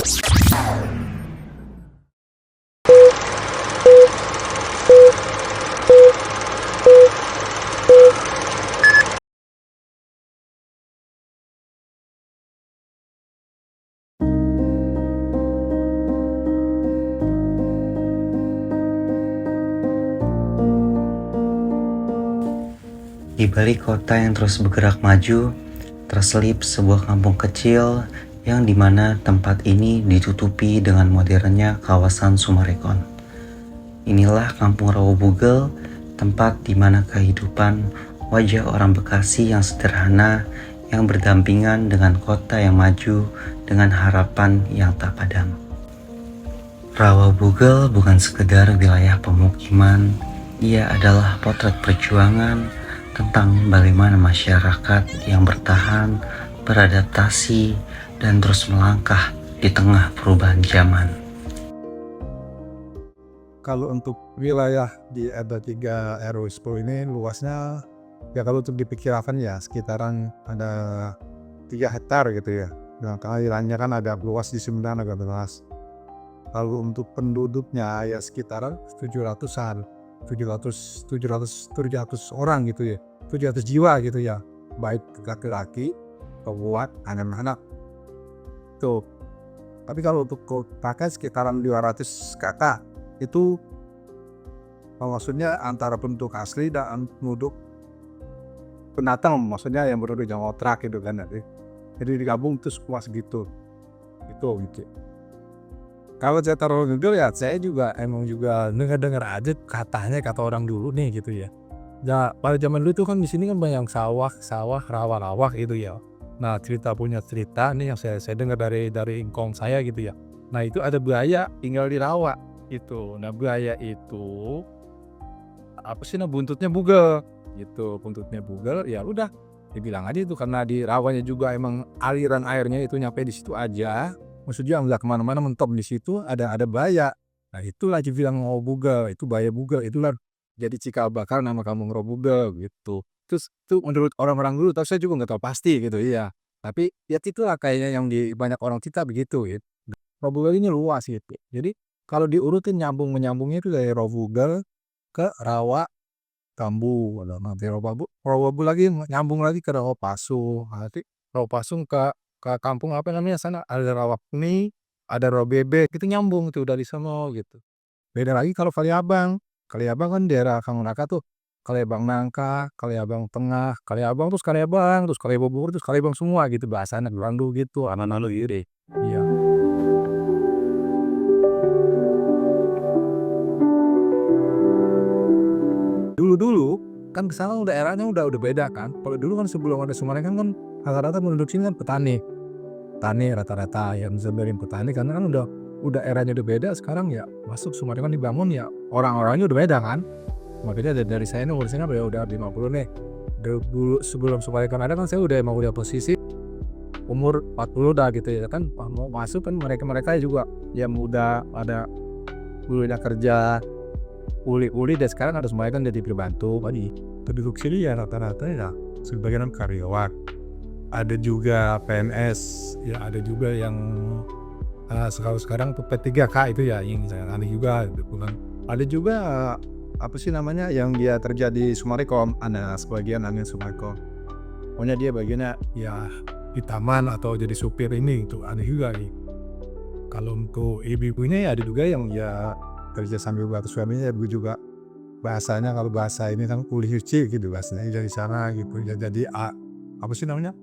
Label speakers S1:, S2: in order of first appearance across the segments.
S1: Di balik kota yang terus bergerak maju, terselip sebuah kampung kecil yang dimana tempat ini ditutupi dengan modernnya kawasan Summarecon. Inilah Kampung Rawabugel, tempat dimana kehidupan wajah orang Bekasi yang sederhana yang berdampingan dengan kota yang maju dengan harapan yang tak padam. Rawabugel bukan sekedar wilayah pemukiman, ia adalah potret perjuangan tentang bagaimana masyarakat yang bertahan, beradaptasi, dan terus melangkah di tengah perubahan zaman.
S2: Kalau untuk wilayah di RT 3 RW 10 ini luasnya, ya kalau untuk diperkirakan ya sekitaran ada 3 hektar gitu ya. Nah kelahirannya kan ada luas di 9 agak luas. Lalu untuk penduduknya ya sekitaran 700-an. 700 orang gitu ya, 700 jiwa gitu ya, baik laki-laki, perempuan, anak-anak tuh. Tapi kalau untuk pakai sekitaran 200 kakak itu maksudnya antara penduduk asli dan penduduk pendatang, maksudnya yang penduduk yang ngontrak gitu kan, jadi digabung terus luas gitu. Kalau saya taruh Google ya saya juga emang juga dengar aja katanya kata orang dulu nih gitu ya. Ya pada zaman dulu tuh kan di sini kan banyak sawah, rawa-rawa gitu ya. Nah punya cerita nih yang saya dengar dari ingkong saya gitu ya. Nah itu ada buaya tinggal di rawa gitu. Nah buaya itu apa sih buntutnya bugel gitu, buntutnya bugel ya udah dibilang aja itu karena di rawanya juga emang aliran airnya itu nyampe di situ aja. Maksudnya nggak kemana-mana, mentok di situ ada buaya. Nah itulah dibilang Rawabugel, itu buaya bugel, itulah jadi cikal bakal nama kampung Rawabugel gitu. Terus itu menurut orang-orang dulu, tapi saya juga nggak tahu pasti gitu iya. Tapi ya itulah kayaknya yang di banyak orang kita begitu gitu. Rawabugel ini luas gitu. Jadi kalau diurutin menyambungnya itu dari Rawabugel ke Rawa Tambu, nanti Rawabugel lagi nyambung lagi ke Rawapasu, nanti Rawapasu ke kampung apa namanya sana ada Rawakuni, ada Rawabebek, itu nyambung tuh dari sono gitu. Beda lagi kalau Kaliabang. Kaliabang kan daerah Kangunaka tuh, Kaliabang Nangka, Kaliabang Tengah, Kaliabang terus Kaliabang Bogor, terus Kaliabang semua gitu bahasana Bandu gitu, anak-anak iri. Iya. Dulu-dulu kan kesana daerahnya udah beda kan. Kalau dulu kan sebelum ada Summarecon kan rata-rata penduduk sini kan petani. Petani rata-rata yang sebagian petani karena kan udah eranya udah beda sekarang ya masuk Summarecon dibangun ya orang-orangnya udah beda kan. Makanya dari saya ini umurnya udah 50 nih. Dulu sebelum Summarecon ada kan saya udah posisi umur 40 dah gitu ya kan, mau masuk kan mereka juga yang muda ada dulunya kerja uli dan sekarang harus mulai kan jadi berbantu tadi. Penduduk sini ya rata-rata ya sebagian karyawan, ada juga PNS, ya ada juga yang sekarang tuh P3K itu ya yang ada juga bukan, ada juga apa sih namanya yang dia kerja di Summarecon, ada sebagian angin Summarecon, pokoknya dia bagiannya ya di taman atau jadi supir ini itu ada juga nih. Kalau untuk ibu-ibunya ya ada juga yang ya kerja sambil bantu suaminya, ibu juga bahasanya kalau bahasa ini kan kuli cuci gitu bahasanya dari sana gitu ya, jadi apa sih namanya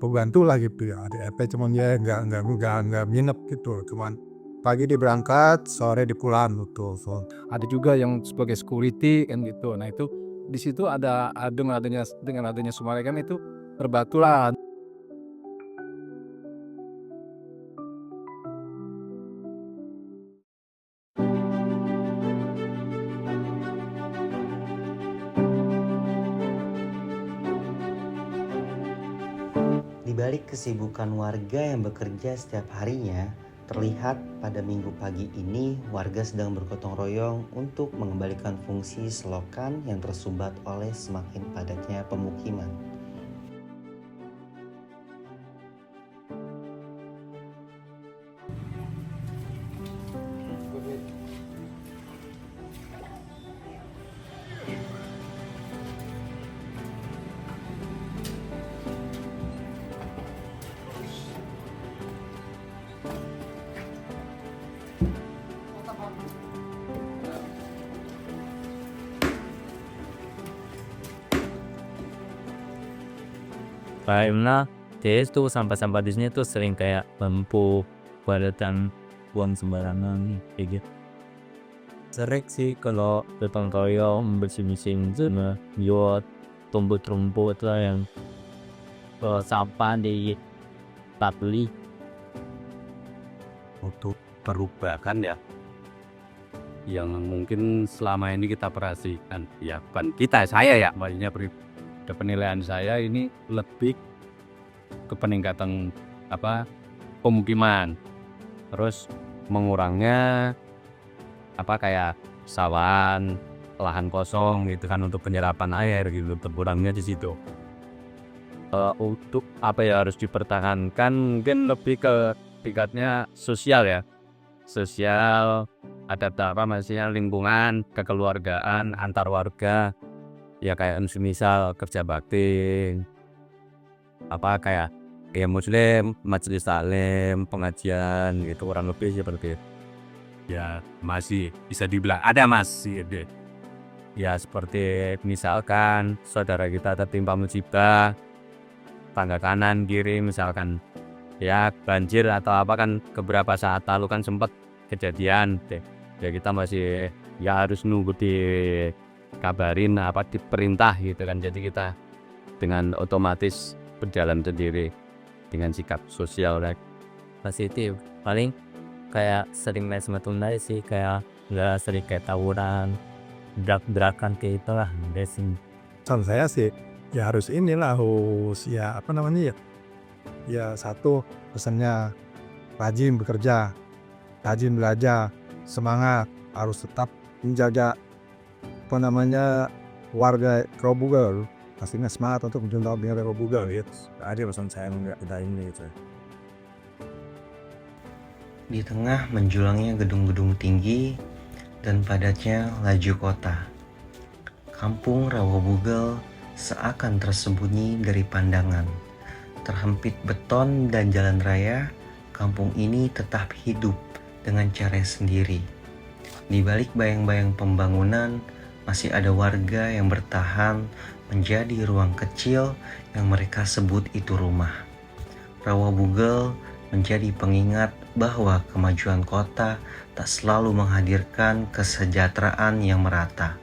S2: pembantu lah gitu ya, ada RT cuman dia nggak nginep gitu, cuman pagi dia berangkat sore dia pulang gitu. So, ada juga yang sebagai security kan gitu. Nah itu di situ ada dengan adanya Summarecon itu terbatulah.
S1: Di balik kesibukan warga yang bekerja setiap harinya, terlihat pada minggu pagi ini warga sedang bergotong royong untuk mengembalikan fungsi selokan yang tersumbat oleh semakin padatnya pemukiman.
S3: Karena dia itu sampah-sampah di sini tuh sering kayak menumpuk dan buang sembarangan kayak gitu. Sering sih kalau gotong royong bersih-bersihin sama buat rumput-rumput lah yang sampah di beli.
S4: Untuk perubahan ya yang mungkin selama ini kita perhatikan, ya bukan kita, saya ya maksudnya penilaian saya ini lebih ke peningkatan pemukiman, terus mengurangnya kayak sawan, lahan kosong gitu kan untuk penyerapan air gitu, berkurangnya di situ. Untuk harus dipertahankan mungkin lebih ke tingkatnya sosial ya, ada maksudnya lingkungan, kekeluargaan antar warga ya, kayak misal kerja bakti kayak muslim, majelis taklim, pengajian gitu, kurang lebih seperti itu. Ya masih bisa dibilang ada masih deh. Ya seperti misalkan saudara kita tertimpa musibah, tangga kanan kiri misalkan ya banjir atau kan beberapa saat lalu kan sempat kejadian deh. Ya kita masih ya harus nunggu dikabarin diperintah gitu kan, jadi kita dengan otomatis berjalan sendiri dengan sikap sosial
S3: Positif paling kayak sering main sama temen aja sih, kayak nggak sering kayak tawuran, drak-drakan kayak itulah sih.
S2: Saran saya sih ya harus ya ya satu pesannya rajin bekerja, rajin belajar, semangat, harus tetap menjaga warga Robugal, pastinya semangat untuk menjaga warga Robugal gitu. Ada pesan saya enggak kita ini gitu.
S1: Di tengah menjulangnya gedung-gedung tinggi dan padatnya laju kota, kampung Rawabugel seakan tersembunyi dari pandangan. Terhimpit beton dan jalan raya, kampung ini tetap hidup dengan cara sendiri. Di balik bayang-bayang pembangunan, masih ada warga yang bertahan menjadi ruang kecil yang mereka sebut itu rumah. Rawabugel menjadi pengingat bahwa kemajuan kota tak selalu menghadirkan kesejahteraan yang merata.